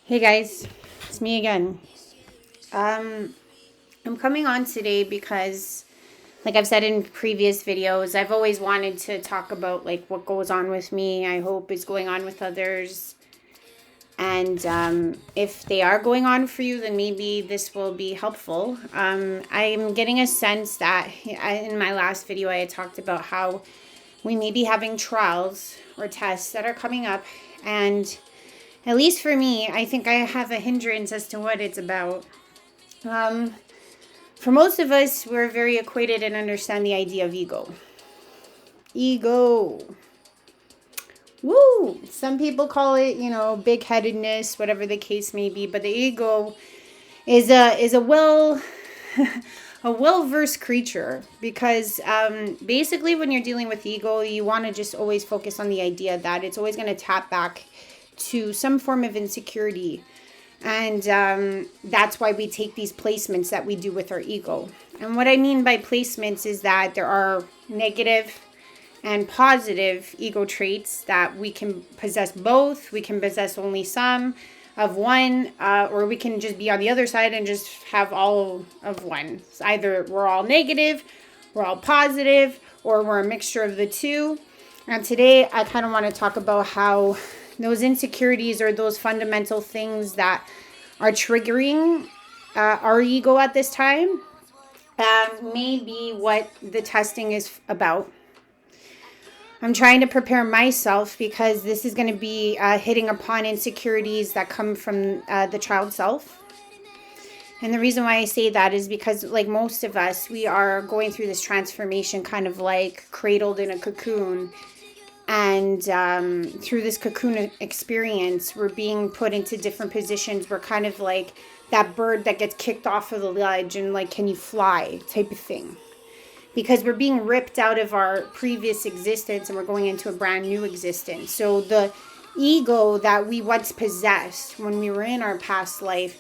Hey guys, it's me again. I'm coming on today because, like I've said in previous videos, I've always wanted to talk about like what goes on with me. I hope is going on with others, and if they are going on for you, then maybe this will be helpful. I'm getting a sense that in my last video I had talked about how we may be having trials or tests that are coming up, and at least for me, I think I have a hindrance as to what it's about. Um, for most of us, we're very acquainted and understand the idea of ego. Ego. Woo! Some people call it, big-headedness, whatever the case may be. But the ego is a a well-versed creature because basically when you're dealing with ego, you want to just always focus on the idea that it's always going to tap back to some form of insecurity. And that's why we take these placements that we do with our ego. And what I mean by placements is that there are negative and positive ego traits that we can possess both. We can possess only some of one, or we can just be on the other side and just have all of one. It's either we're all negative, we're all positive, or we're a mixture of the two. And today I kind of want to talk about how those insecurities or those fundamental things that are triggering our ego at this time may be what the testing is about. I'm trying to prepare myself because this is going to be hitting upon insecurities that come from the child self. And the reason why I say that is because, like most of us, we are going through this transformation kind of like cradled in a cocoon. And through this cocoon experience, we're being put into different positions. We're kind of like that bird that gets kicked off of the ledge and like, can you fly type of thing. Because we're being ripped out of our previous existence and we're going into a brand new existence. So the ego that we once possessed when we were in our past life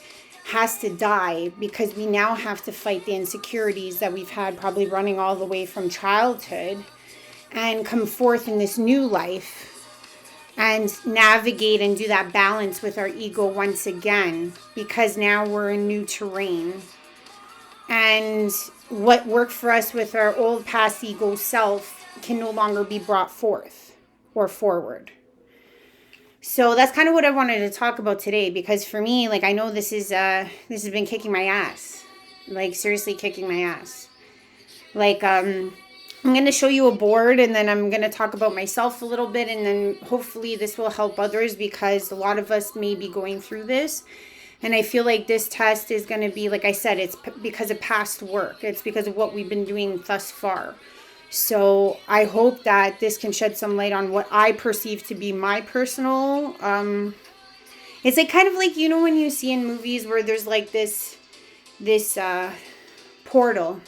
has to die because we now have to fight the insecurities that we've had probably running all the way from childhood and come forth in this new life and navigate and do that balance with our ego once again, because now we're in new terrain. And what worked for us with our old past ego self can no longer be brought forth or forward. So that's kind of what I wanted to talk about today, because for me, like, I know this has been kicking my ass, like seriously kicking my ass. Like, I'm going to show you a board, and then I'm going to talk about myself a little bit, and then hopefully this will help others, because a lot of us may be going through this. And I feel like this test is going to be, like I said, it's because of past work. It's because of what we've been doing thus far. So I hope that this can shed some light on what I perceive to be my personal, it's like kind of like, when you see in movies where there's like this portal.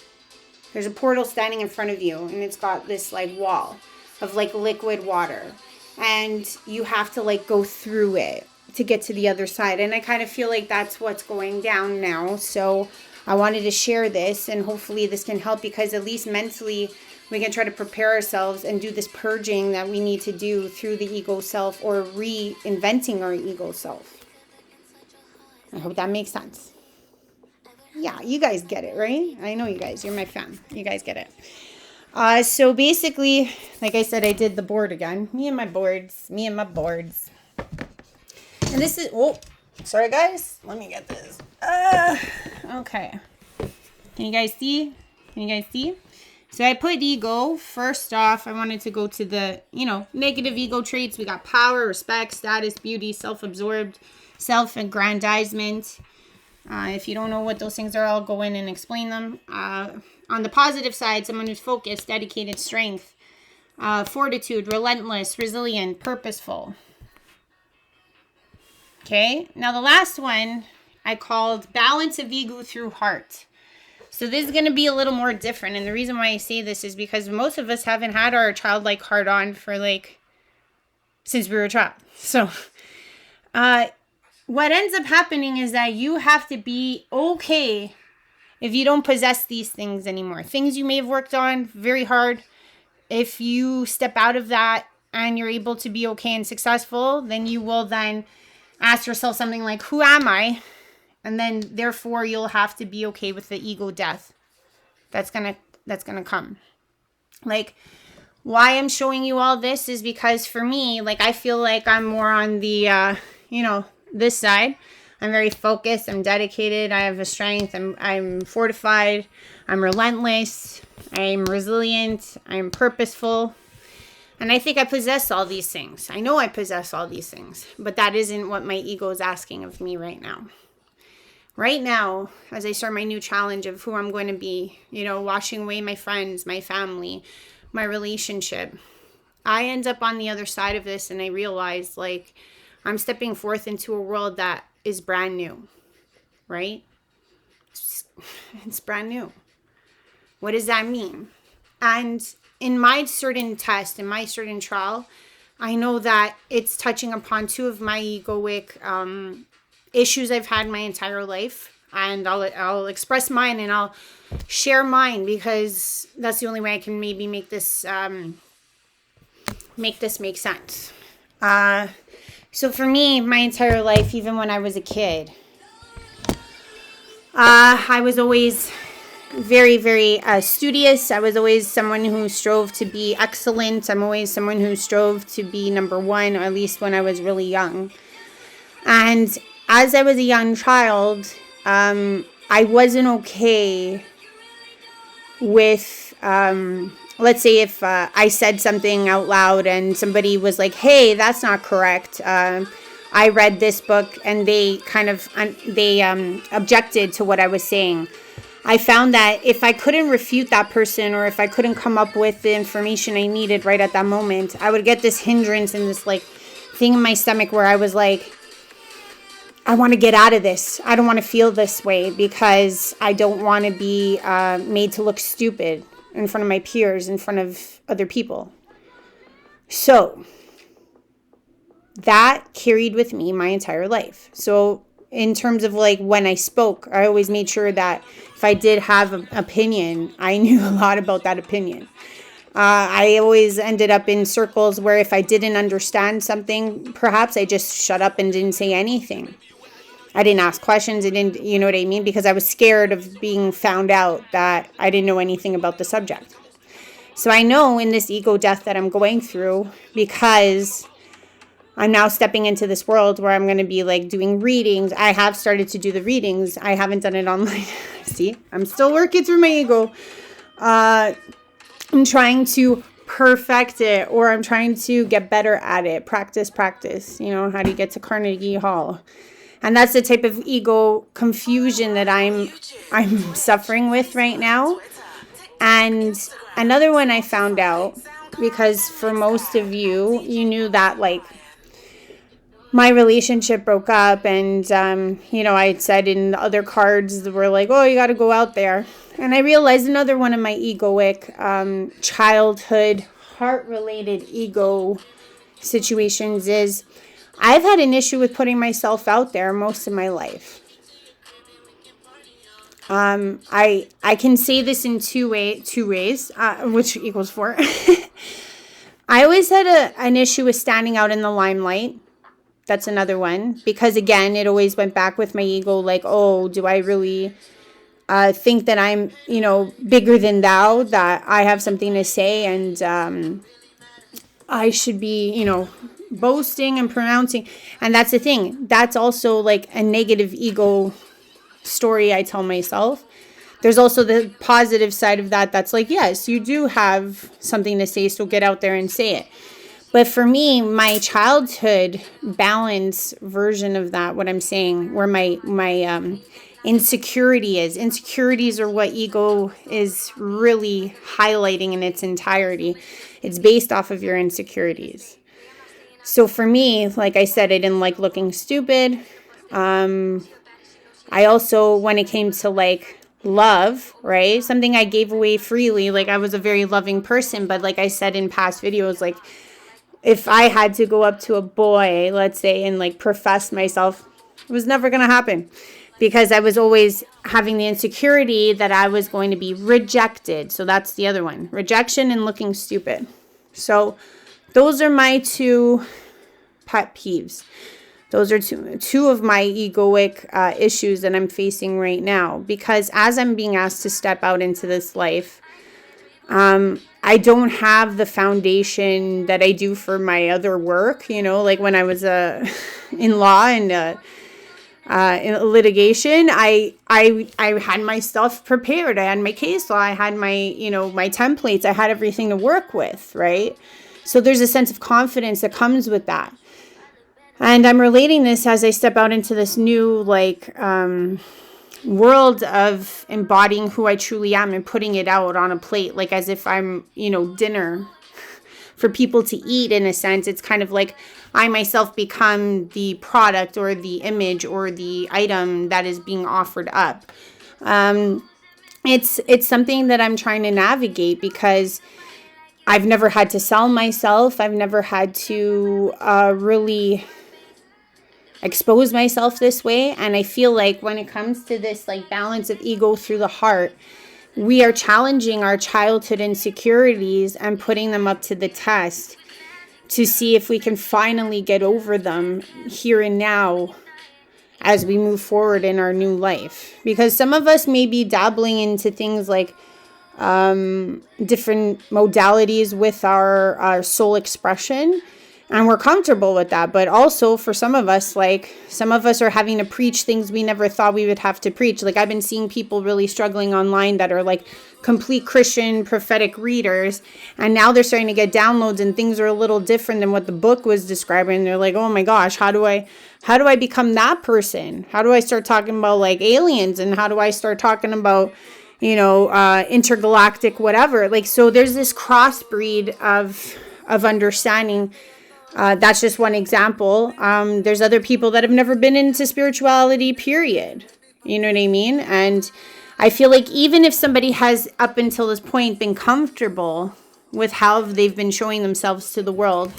There's a portal standing in front of you, and it's got this like wall of like liquid water, and you have to like go through it to get to the other side. And I kind of feel like that's what's going down now. So I wanted to share this, and hopefully this can help, because at least mentally we can try to prepare ourselves and do this purging that we need to do through the ego self, or reinventing our ego self. I hope that makes sense. Yeah, you guys get it, right? I know you guys. You're my fan. You guys get it. So basically, like I said, I did the board again. Me and my boards. And this is... Oh, sorry, guys. Let me get this. Okay. Can you guys see? So I put ego. First off, I wanted to go to the, negative ego traits. We got power, respect, status, beauty, self-absorbed, self-aggrandizement. If you don't know what those things are, I'll go in and explain them. On the positive side, someone who's focused, dedicated, strength, fortitude, relentless, resilient, purposeful. Okay, now the last one I called balance of ego through heart. So this is going to be a little more different. And the reason why I say this is because most of us haven't had our childlike heart on for since we were a child. So, what ends up happening is that you have to be okay if you don't possess these things anymore. Things you may have worked on very hard. If you step out of that and you're able to be okay and successful, then you will then ask yourself something like, who am I? And then therefore you'll have to be okay with the ego death that's gonna come. Like, why I'm showing you all this is because for me, like, I feel like I'm more on the this side. I'm very focused, I'm dedicated, I have a strength, I'm fortified, I'm relentless, I'm resilient, I'm purposeful. And I think I possess all these things. I know I possess all these things, but that isn't what my ego is asking of me right now. Right now, as I start my new challenge of who I'm going to be, washing away my friends, my family, my relationship, I end up on the other side of this and I realize, like, I'm stepping forth into a world that is brand new, right? It's brand new. What does that mean? And in my certain test, in my certain trial, I know that it's touching upon two of my egoic issues I've had my entire life. And I'll express mine and I'll share mine because that's the only way I can maybe make this make sense. So for me, my entire life, even when I was a kid, I was always very, very studious. I was always someone who strove to be excellent. I'm always someone who strove to be number one, or at least when I was really young. And as I was a young child, I wasn't okay with, let's say if I said something out loud and somebody was like, hey, that's not correct. I read this book and they objected to what I was saying. I found that if I couldn't refute that person or if I couldn't come up with the information I needed right at that moment, I would get this hindrance and this like thing in my stomach where I was like, I want to get out of this. I don't want to feel this way because I don't want to be made to look stupid in front of my peers, in front of other people. So that carried with me my entire life. So in terms of like when I spoke, I always made sure that if I did have an opinion, I knew a lot about that opinion. I always ended up in circles where if I didn't understand something, perhaps I just shut up and didn't say anything. I didn't ask questions. I didn't, you know what I mean? Because I was scared of being found out that I didn't know anything about the subject. So I know in this ego death that I'm going through, because I'm now stepping into this world where I'm going to be like doing readings. I have started to do the readings. I haven't done it online. See, I'm still working through my ego. I'm trying to perfect it, or I'm trying to get better at it. Practice. How do you get to Carnegie Hall? And that's the type of ego confusion that I'm suffering with right now. And another one I found out, because for most of you, you knew that like my relationship broke up and, I said in the other cards that were like, oh, you got to go out there. And I realized another one of my egoic childhood heart-related ego situations is I've had an issue with putting myself out there most of my life. I can say this in two ways, which equals 4. I always had an issue with standing out in the limelight. That's another one. Because again, it always went back with my ego, like, oh, do I really think that I'm, bigger than thou, that I have something to say and I should be, boasting and pronouncing. And that's the thing. That's also like a negative ego story I tell myself. There's also the positive side of that. That's like, yes, you do have something to say, so get out there and say it. But for me, my childhood balance version of that, what I'm saying, where my insecurity is. Insecurities are what ego is really highlighting in its entirety. It's based off of your insecurities. So for me, like I said, I didn't like looking stupid. I also, when it came to like love, right? Something I gave away freely. Like I was a very loving person, but like I said in past videos, like if I had to go up to a boy, let's say, and like profess myself, it was never going to happen because I was always having the insecurity that I was going to be rejected. So that's the other one, rejection and looking stupid. So those are my two pet peeves. Those are two of my egoic issues that I'm facing right now. Because as I'm being asked to step out into this life, I don't have the foundation that I do for my other work. Like when I was in law and in litigation, I had my stuff prepared. I had my case law. I had my my templates. I had everything to work with, right? So there's a sense of confidence that comes with that. And I'm relating this as I step out into this new world of embodying who I truly am and putting it out on a plate, like as if I'm, dinner for people to eat. In a sense, it's kind of like I myself become the product or the image or the item that is being offered up. It's something that I'm trying to navigate because I've never had to sell myself. I've never had to really expose myself this way. And I feel like when it comes to this balance of ego through the heart, we are challenging our childhood insecurities and putting them up to the test to see if we can finally get over them here and now as we move forward in our new life. Because some of us may be dabbling into things like different modalities with our soul expression, and we're comfortable with that. But also for some of us are having to preach things we never thought we would have to preach. I've been seeing people really struggling online that are complete Christian prophetic readers, and now they're starting to get downloads and things are a little different than what the book was describing. They're like, oh my gosh, how do I become that person? How do I start talking about aliens, and how do I start talking about intergalactic whatever? So there's this crossbreed of understanding. That's just one example. There's other people that have never been into spirituality, period. You know what I mean? And I feel like even if somebody has up until this point been comfortable with how they've been showing themselves to the world,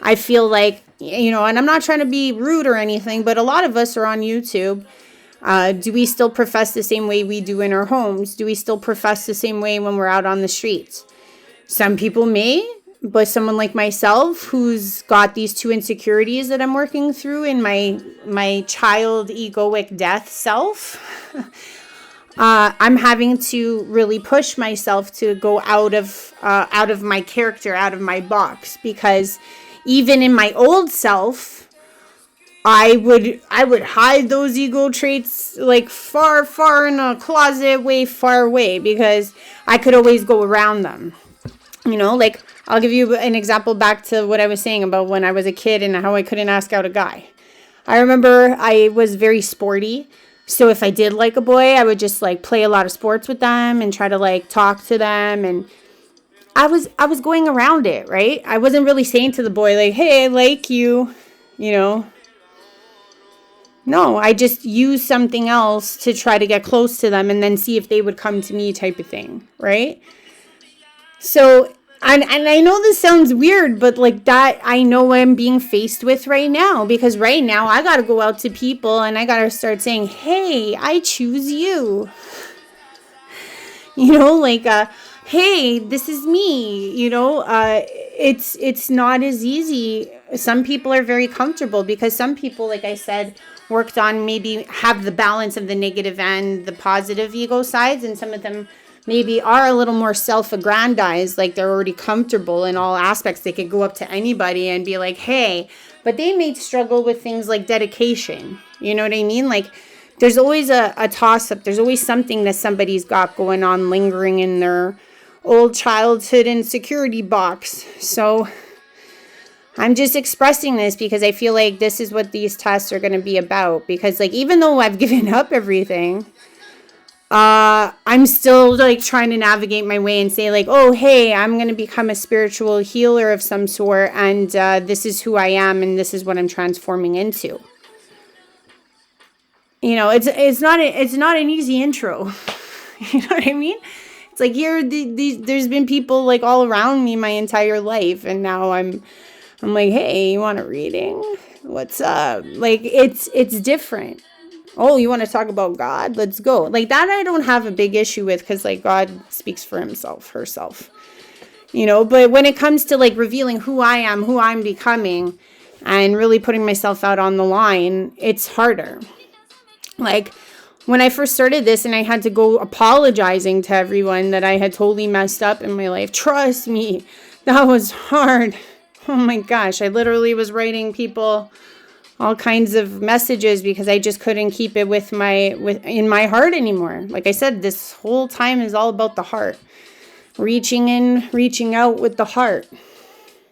I feel like, and I'm not trying to be rude or anything, but a lot of us are on YouTube. Do we still profess the same way we do in our homes? Do we still profess the same way when we're out on the streets? Some people may. But someone like myself, who's got these two insecurities that I'm working through in my child egoic death self, I'm having to really push myself to go out of my character, out of my box, because even in my old self, I would hide those ego traits far in a closet, way far away, because I could always go around them. I'll give you an example back to what I was saying about when I was a kid and how I couldn't ask out a guy. I remember I was very sporty. So if I did like a boy, I would just play a lot of sports with them and try to talk to them. And I was going around it, right? I wasn't really saying to the boy hey, I like you, No, I just used something else to try to get close to them and then see if they would come to me type of thing, right? So, and I know this sounds weird, but that I know what I'm being faced with right now, because right now I got to go out to people and I got to start saying, hey, I choose you. Hey, this is me, it's not as easy. Some people are very comfortable because some people, like I said, worked on maybe have the balance of the negative and the positive ego sides, and some of them maybe are a little more self-aggrandized, they're already comfortable in all aspects. They could go up to anybody and be like, hey, but they may struggle with things like dedication. You know what I mean? There's always a toss-up. There's always something that somebody's got going on, lingering in their old childhood insecurity box. So I'm just expressing this because I feel like this is what these tests are going to be about. Because even though I've given up everything, I'm still trying to navigate my way and say oh, hey, I'm going to become a spiritual healer of some sort. And this is who I am. And this is what I'm transforming into. It's not an easy intro. You know what I mean? It's there's been people all around me my entire life. And now I'm hey, you want a reading? What's up? It's different. Oh, you want to talk about God? Let's go. That I don't have a big issue with, because God speaks for himself, herself. But when it comes to revealing who I am, who I'm becoming, and really putting myself out on the line, it's harder. Like, when I first started this and I had to go apologizing to everyone that I had totally messed up in my life, trust me, that was hard. Oh my gosh, I literally was writing people all kinds of messages because I just couldn't keep it in my heart anymore. Like I said, this whole time is all about the heart. Reaching in, reaching out with the heart.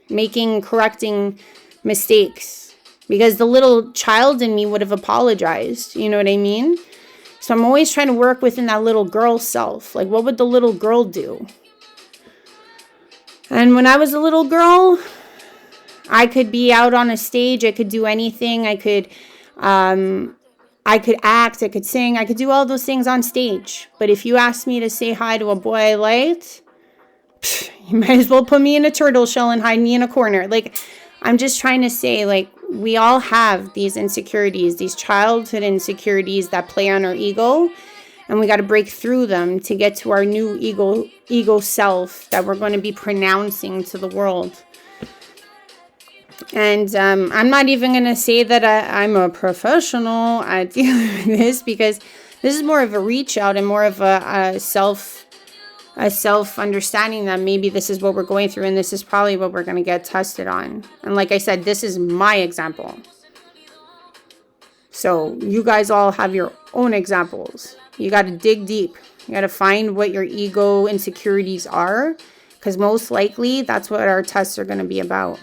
Correcting mistakes. Because the little child in me would have apologized. You know what I mean? So I'm always trying to work within that little girl self. Like, what would the little girl do? And when I was a little girl, I could be out on a stage. I could do anything. I could act. I could sing. I could do all those things on stage. But if you asked me to say hi to a boy I liked, you might as well put me in a turtle shell and hide me in a corner. Like, I'm just trying to say, like, we all have these insecurities, these childhood insecurities that play on our ego. And we got to break through them to get to our new ego self that we're going to be pronouncing to the world. And I'm not even going to say that I'm a professional at dealing with this, because this is more of a reach out and more of a self-understanding that maybe this is what we're going through and this is probably what we're going to get tested on. And like I said, this is my example. So you guys all have your own examples. You got to dig deep. You got to find what your ego insecurities are, because most likely that's what our tests are going to be about.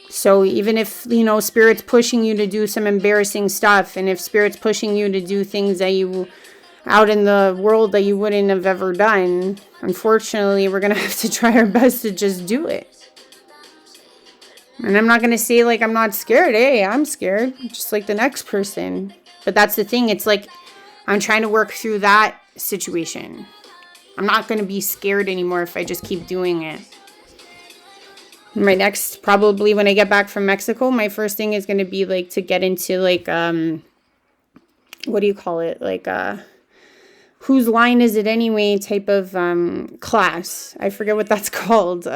So even if, Spirit's pushing you to do some embarrassing stuff, and if Spirit's pushing you to do things that you out in the world that you wouldn't have ever done, unfortunately, we're going to have to try our best to just do it. And I'm not going to say, like, I'm not scared. Hey, I'm scared, just like the next person. But that's the thing. It's like I'm trying to work through that situation. I'm not going to be scared anymore if I just keep doing it. My next, probably when I get back from Mexico, my first thing is going to be, like, to get into, like, what do you call it? Like, whose line is it anyway type of class. I forget what that's called.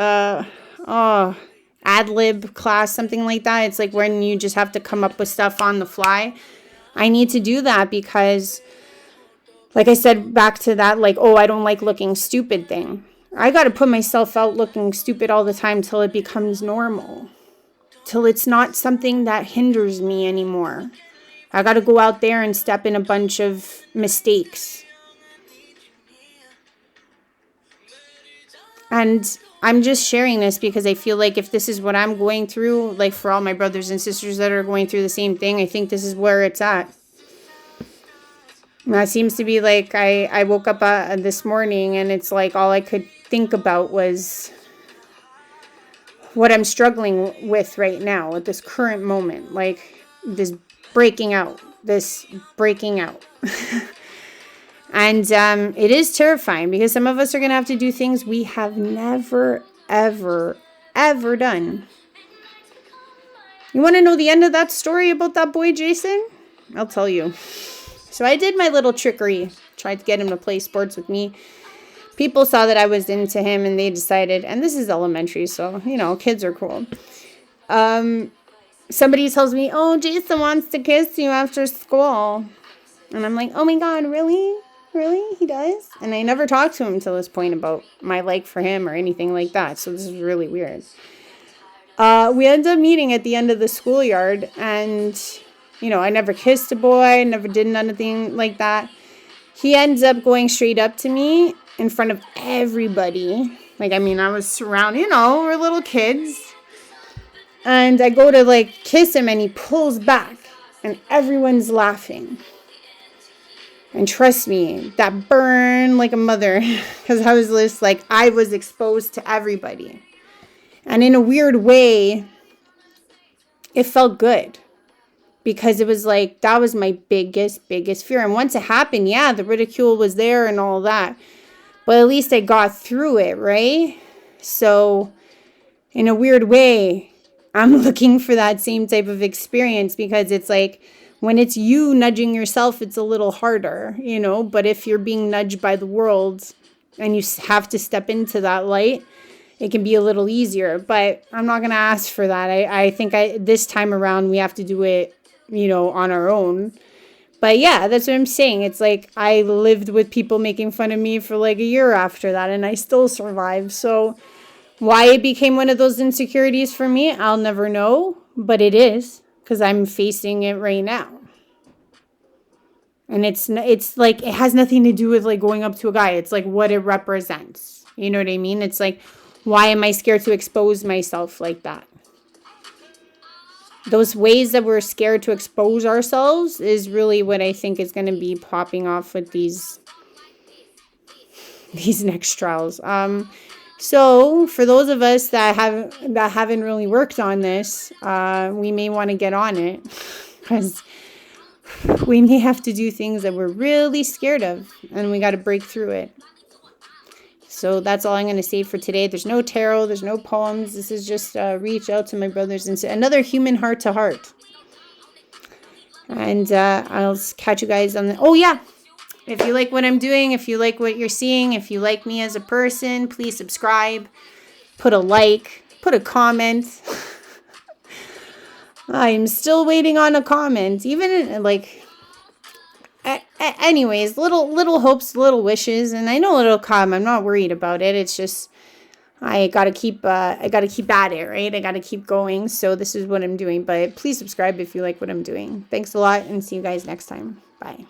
Ad lib class, something like that. It's like when you just have to come up with stuff on the fly. I need to do that because, like I said, back to that, like, I don't like looking stupid thing. I got to put myself out looking stupid all the time till it becomes normal. Till it's not something that hinders me anymore. I got to go out there and step in a bunch of mistakes. And I'm just sharing this because I feel like if this is what I'm going through, like for all my brothers and sisters that are going through the same thing, I think this is where it's at. And that seems to be like I woke up this morning and it's like all I could think about was what I'm struggling with right now at this current moment. Like this breaking out. And it is terrifying because some of us are going to have to do things we have never, ever, ever done. You want to know the end of that story about that boy, Jason? I'll tell you. So I did my little trickery, tried to get him to play sports with me. People saw that I was into him and they decided, and this is elementary, so, kids are cool. Somebody tells me, Jason wants to kiss you after school. And I'm like, oh my God, really? Really? He does? And I never talked to him until this point about my like for him or anything like that. So this is really weird. We ended up meeting at the end of the schoolyard. And, I never kissed a boy. Never did nothing like that. He ends up going straight up to me in front of everybody. I was surrounded, we're little kids. And I go to, kiss him and he pulls back. And everyone's laughing. And trust me, that burned like a mother because I was just I was exposed to everybody. And in a weird way, it felt good because it was that was my biggest fear. And once it happened, yeah, the ridicule was there and all that. But at least I got through it, right? So in a weird way, I'm looking for that same type of experience because it's when it's you nudging yourself, it's a little harder, But if you're being nudged by the world and you have to step into that light, it can be a little easier. But I'm not going to ask for that. I think this time around we have to do it, on our own. But yeah, that's what I'm saying. It's like I lived with people making fun of me for like a year after that, and I still survived. So why it became one of those insecurities for me, I'll never know. But it is, because I'm facing it right now. And it's like, it has nothing to do with like going up to a guy. It's like what it represents. You know what I mean? It's like, why am I scared to expose myself like that? Those ways that we're scared to expose ourselves is really what I think is going to be popping off with these next trials. So for those of us that haven't really worked on this, we may want to get on it, because we may have to do things that we're really scared of, and we got to break through it. So that's all I'm going to say for today. There's no tarot. There's no poems. This is just reach out to my brothers and another human heart to heart. And I'll catch you guys on the... Oh, yeah. If you like what I'm doing, if you like what you're seeing, if you like me as a person, please subscribe. Put a like. Put a comment. I'm still waiting on a comment. Even like... Anyways, little hopes, little wishes, and I know it'll come. I'm not worried about it. It's just I gotta keep at it, right? I gotta keep going. So this is what I'm doing. But please subscribe if you like what I'm doing. Thanks a lot, and see you guys next time. Bye.